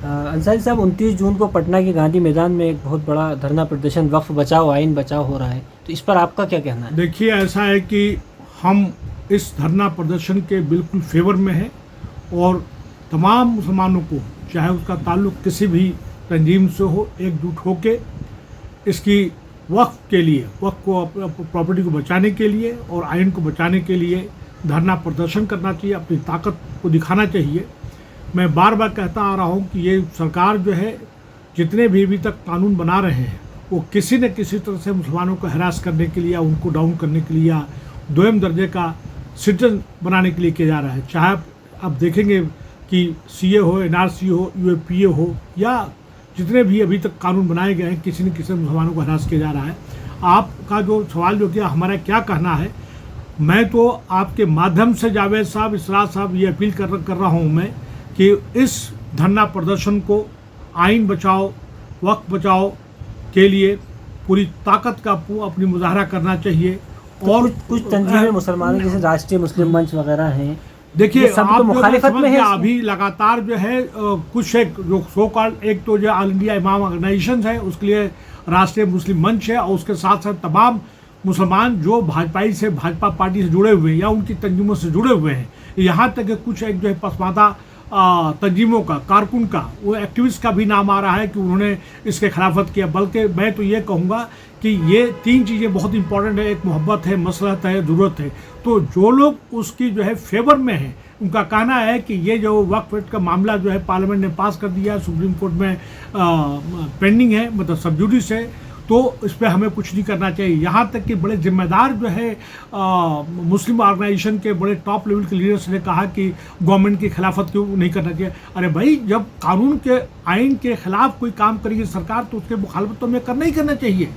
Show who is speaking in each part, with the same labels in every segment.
Speaker 1: अंसारी साहब, 29 जून को पटना के गांधी मैदान में एक बहुत बड़ा धरना प्रदर्शन वक्फ बचाओ आइन बचाओ हो रहा है, तो इस पर आपका क्या कहना है?
Speaker 2: देखिए, ऐसा है कि हम इस धरना प्रदर्शन के बिल्कुल फेवर में हैं और तमाम मुसलमानों को, चाहे उसका ताल्लुक किसी भी तंजीम से हो, एकजुट होकर इसकी वक्फ के लिए, वक्फ को, प्रॉपर्टी को बचाने के लिए और आइन को बचाने के लिए धरना प्रदर्शन करना चाहिए, अपनी ताकत को दिखाना चाहिए। मैं बार बार कहता आ रहा हूँ कि ये सरकार जो है, जितने भी अभी तक कानून बना रहे हैं, वो किसी न किसी तरह से मुसलमानों को हरास करने के लिए या उनको डाउन करने के लिए या दोयम दर्जे का सिटीजन बनाने के लिए किया जा रहा है। चाहे आप देखेंगे कि सीए हो, एनआरसी हो, यूएपीए हो या जितने भी अभी तक कानून बनाए गए हैं, किसी न किसी मुसलमानों को हरास किया जा रहा है। आपका जो सवाल जो किया, हमारा क्या कहना है, मैं तो आपके माध्यम से जावेद साहब, इसरार साहब, ये अपील कर रहा हूँ मैं कि इस धरना प्रदर्शन को आइन बचाओ, वक्त बचाओ के लिए पूरी ताकत का अपनी मुजाहरा करना चाहिए।
Speaker 1: तो और कुछ तंजीमें मुसलमानों जैसे राष्ट्रीय मुस्लिम मंच वगैरह हैं,
Speaker 2: देखिए,
Speaker 1: सब तो मुखालिफत में है।
Speaker 2: अभी लगातार जो है कुछ एक जो सो कॉल्ड, एक तो जो ऑल इंडिया इमाम ऑर्गेनाइजेशन है, उसके लिए राष्ट्रीय मुस्लिम मंच है, और उसके साथ साथ तमाम मुसलमान जो भाजपा पार्टी से जुड़े हुए हैं या उनकी तंजीमों से जुड़े हुए हैं, यहाँ तक कि कुछ एक जो है पसमानदा तंजीमों का, कारकुन का, वो एक्टिविस्ट का भी नाम आ रहा है कि उन्होंने इसके खिलाफत किया। बल्कि मैं तो ये कहूँगा कि ये तीन चीज़ें बहुत इंपॉर्टेंट है, एक मोहब्बत है, मसलहत है, ज़रूरत है। तो जो लोग उसकी जो है फेवर में हैं, उनका कहना है कि ये जो वक्फ एक्ट का मामला जो है पार्लियामेंट ने पास कर दिया, सुप्रीम कोर्ट में पेंडिंग है, मतलब सब जुडिस है, तो इस पर हमें कुछ नहीं करना चाहिए। यहाँ तक कि बड़े जिम्मेदार जो है मुस्लिम ऑर्गेनाइजेशन के बड़े टॉप लेवल के लीडर्स ने कहा कि गवर्नमेंट की खिलाफत क्यों नहीं करना चाहिए। अरे भाई, जब कानून के, आइन के खिलाफ कोई काम करेगी सरकार, तो उसके मुखालफत तो हमें करना ही करना चाहिए,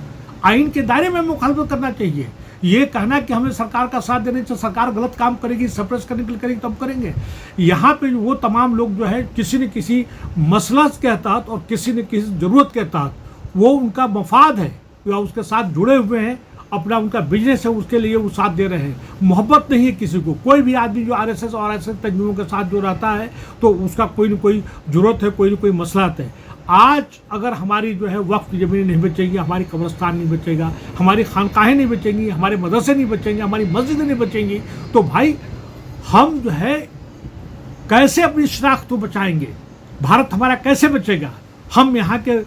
Speaker 2: आइन के दायरे में मुखालफत करना चाहिए। ये कहना कि हमें सरकार का साथ देने से, सरकार गलत काम करेगी, सप्रेस करने के लिए करेगी, तब करेंगे। यहाँ पे वो तमाम लोग जो है किसी न किसी मसला के तहत और किसी न किसी ज़रूरत के तहत, वो उनका मफाद है या उसके साथ जुड़े हुए हैं, अपना उनका बिजनेस है, उसके लिए वो साथ दे रहे हैं। मोहब्बत नहीं है किसी को। कोई भी आदमी जो आरएसएस और आरएसएस तंजीमों के साथ जो रहता है, तो उसका कोई न कोई ज़रूरत है, कोई न कोई मसलहत है। आज अगर हमारी जो है वक्फ की ज़मीन नहीं बचेगी, हमारी कब्रिस्तान नहीं बचेगा, हमारी खानकाहें नहीं बचेंगी, हमारे मदरसे नहीं बचेंगे, हमारी मस्जिदें नहीं बचेंगी, तो भाई हम जो है कैसे अपनी शनाख्त को बचाएंगे? भारत हमारा कैसे बचेगा? हम यहाँ के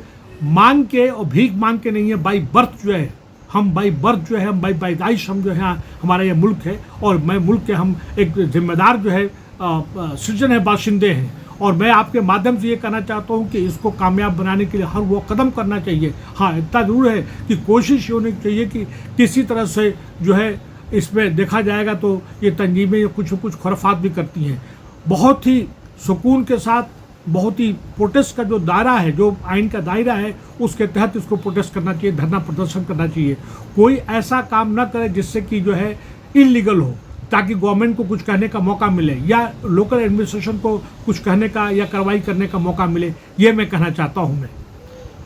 Speaker 2: मांग के और भीख मांग के नहीं है, बाई बर्थ जो है, हम बाई बर्थ जो है, हम बाई पैदाइश हम जो है, हमारा ये मुल्क है, और मैं मुल्क के हम एक जिम्मेदार जो है सिटीजन है, बाशिंदे हैं। और मैं आपके माध्यम से ये कहना चाहता हूँ कि इसको कामयाब बनाने के लिए हर वो कदम करना चाहिए। हाँ, इतना ज़रूर है कि कोशिश होनी चाहिए कि किसी तरह से जो है इसमें देखा जाएगा तो ये तंजीमें कुछ खुराफात भी करती हैं। बहुत ही सुकून के साथ, बहुत ही प्रोटेस्ट का जो दायरा है, जो आइन का दायरा है, उसके तहत इसको प्रोटेस्ट करना चाहिए, धरना प्रदर्शन करना चाहिए। कोई ऐसा काम न करे जिससे कि जो है इलीगल हो, ताकि गवर्नमेंट को कुछ कहने का मौका मिले या लोकल एडमिनिस्ट्रेशन को कुछ कहने का या कार्रवाई करने का मौका मिले, ये मैं कहना चाहता हूँ। मैं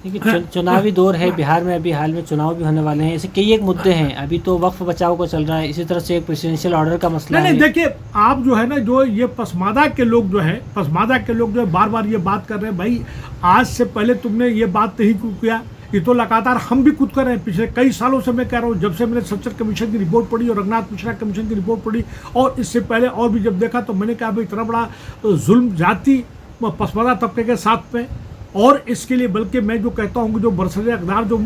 Speaker 1: देखिए, चुनावी दौर है बिहार में, अभी हाल में चुनाव भी होने वाले हैं, ऐसे कई एक मुद्दे हैं। अभी तो वक्फ बचाओ को चल रहा है, इसी तरह से एक प्रेसिडेंशियल ऑर्डर का मसला है।
Speaker 2: नहीं, देखिए, आप जो है ना, जो ये पसमादा के लोग जो है बार बार ये बात कर रहे हैं, भाई आज से पहले तुमने ये बात नहीं किया, ये तो लगातार हम भी खुद कर रहे हैं। पिछले कई सालों से मैं कह रहा हूँ, जब से मैंने सच्चर कमीशन की रिपोर्ट पढ़ी और रंगनाथ मिश्रा कमीशन की रिपोर्ट पढ़ी, और इससे पहले और भी जब देखा, तो मैंने कहा भाई इतना बड़ा जुल्म जाति पसमादा तबके के साथ में, और इसके लिए बल्कि मैं जो कहता हूँ कि जो बरसरे अक़दार जो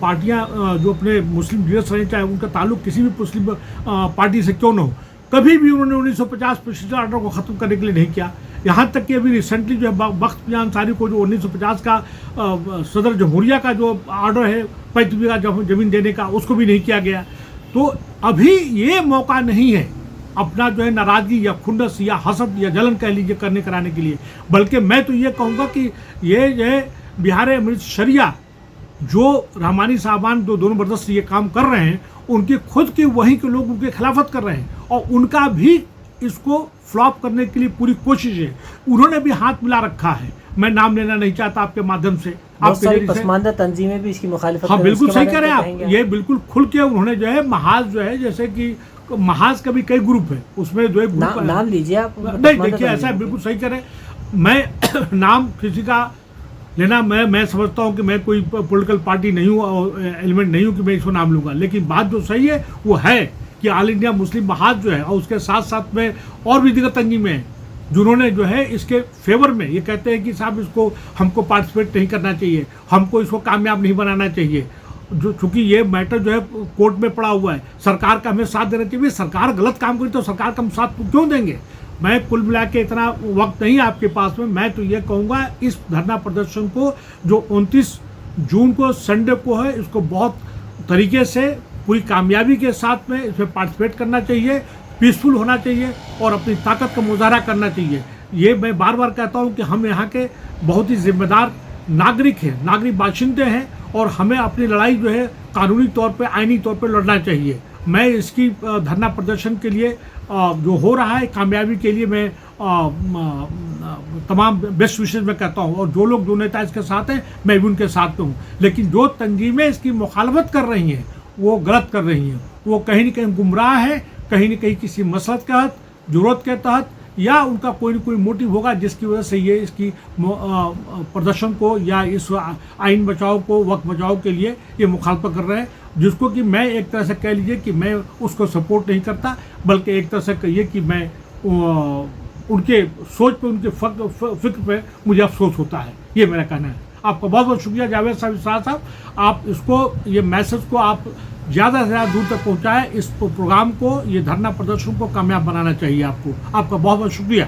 Speaker 2: पार्टियाँ जो अपने मुस्लिम लीडर्स रहे, चाहे उनका ताल्लुक किसी भी मुस्लिम पार्टी से क्यों न हो, कभी भी उन्होंने 1950 प्रेसिडेंशियल ऑर्डर को ख़त्म करने के लिए नहीं किया। यहाँ तक कि अभी रिसेंटली जो है वक्त मियां अंसारी को जो 1950 का सदर जमहूरिया का जो ऑर्डर है 35 बीघा ज़मीन देने का, उसको भी नहीं किया गया। तो अभी ये मौका नहीं है अपना जो है नाराज़गी या खुंदस या हसद या जलन कह लीजिए करने कराने के लिए, बल्कि मैं तो ये कहूँगा कि ये जो है बिहार अमृत शरिया जो रहमानी साहबान जो दोनों बरदस्त ये काम कर रहे हैं, उनके खुद के वहीं के लोग उनके खिलाफत कर रहे हैं, और उनका भी इसको फ्लॉप करने के लिए पूरी कोशिश है। उन्होंने भी हाथ मिला रखा है। मैं नाम लेना नहीं चाहता आपके माध्यम से,
Speaker 1: आपके पसमानदा तंजीमें भी इसकी मुखालिफत।
Speaker 2: हाँ, बिल्कुल सही कह रहे हैं आप। ये बिल्कुल खुल के उन्होंने जो है महाज जो है, जैसे कि महाज का भी कई ग्रुप है, उसमें जो है
Speaker 1: नाम लीजिए आप।
Speaker 2: नहीं, देखिए, ऐसा बिल्कुल सही कह रहे हैं। मैं नाम किसी का लेना, मैं समझता हूँ कि मैं कोई पॉलिटिकल पार्टी नहीं हूँ और एलिमेंट नहीं हूँ कि मैं इसको नाम लूँगा, लेकिन बात जो सही है वो है कि ऑल इंडिया मुस्लिम महाज जो है और उसके साथ साथ में और भी दिग्गज तंजीमें हैं जिन्होंने जो है इसके फेवर में ये कहते हैं कि साहब इसको हमको पार्टिसिपेट नहीं करना चाहिए, हमको इसको कामयाब नहीं बनाना चाहिए। जो चूंकि ये मैटर जो है कोर्ट में पड़ा हुआ है, सरकार का हमें साथ देना चाहिए। सरकार गलत काम करी तो सरकार का हम साथ क्यों देंगे। मैं कुल मिला के इतना वक्त नहीं है आपके पास में, मैं तो ये कहूँगा इस धरना प्रदर्शन को जो 29 जून को संडे को है, इसको बहुत तरीके से पूरी कामयाबी के साथ में इसमें पार्टिसिपेट करना चाहिए, पीसफुल होना चाहिए और अपनी ताकत का मुजाहरा करना चाहिए। ये मैं बार बार कहता हूँ कि हम यहाँ के बहुत ही जिम्मेदार नागरिक हैं, नागरिक बाशिंदे हैं और हमें अपनी लड़ाई जो है कानूनी तौर पे, आईनी तौर पे लड़ना चाहिए। मैं इसकी धरना प्रदर्शन के लिए जो हो रहा है कामयाबी के लिए मैं तमाम बेस्ट विशेष में कहता हूँ और जो लोग जो नेता इसके साथ हैं मैं भी उनके साथ हूँ। लेकिन जो तंजीमें इसकी मुखालफत कर रही हैं वो गलत कर रही हैं, वो कहीं न कहीं गुमराह है, कहीं न कहीं किसी मसलत के तहत, जरूरत के तहत या उनका कोई न कोई मोटिव होगा जिसकी वजह से ये इसकी प्रदर्शन को या इस आइन बचाओ को, वक्त बचाओ के लिए ये मुखालफत कर रहे हैं, जिसको कि मैं एक तरह से कह लीजिए कि मैं उसको सपोर्ट नहीं करता, बल्कि एक तरह से कहिए कि मैं उनके सोच पे, उनके फिक्र पे मुझे अफसोस होता है। ये मेरा कहना है। आपका बहुत बहुत शुक्रिया जावेद साहब, आप इसको, ये मैसेज को आप ज़्यादा से ज़्यादा दूर तक पहुँचाएं। इस प्रोग्राम को, ये धरना प्रदर्शन को कामयाब बनाना चाहिए आपको। आपका बहुत बहुत शुक्रिया।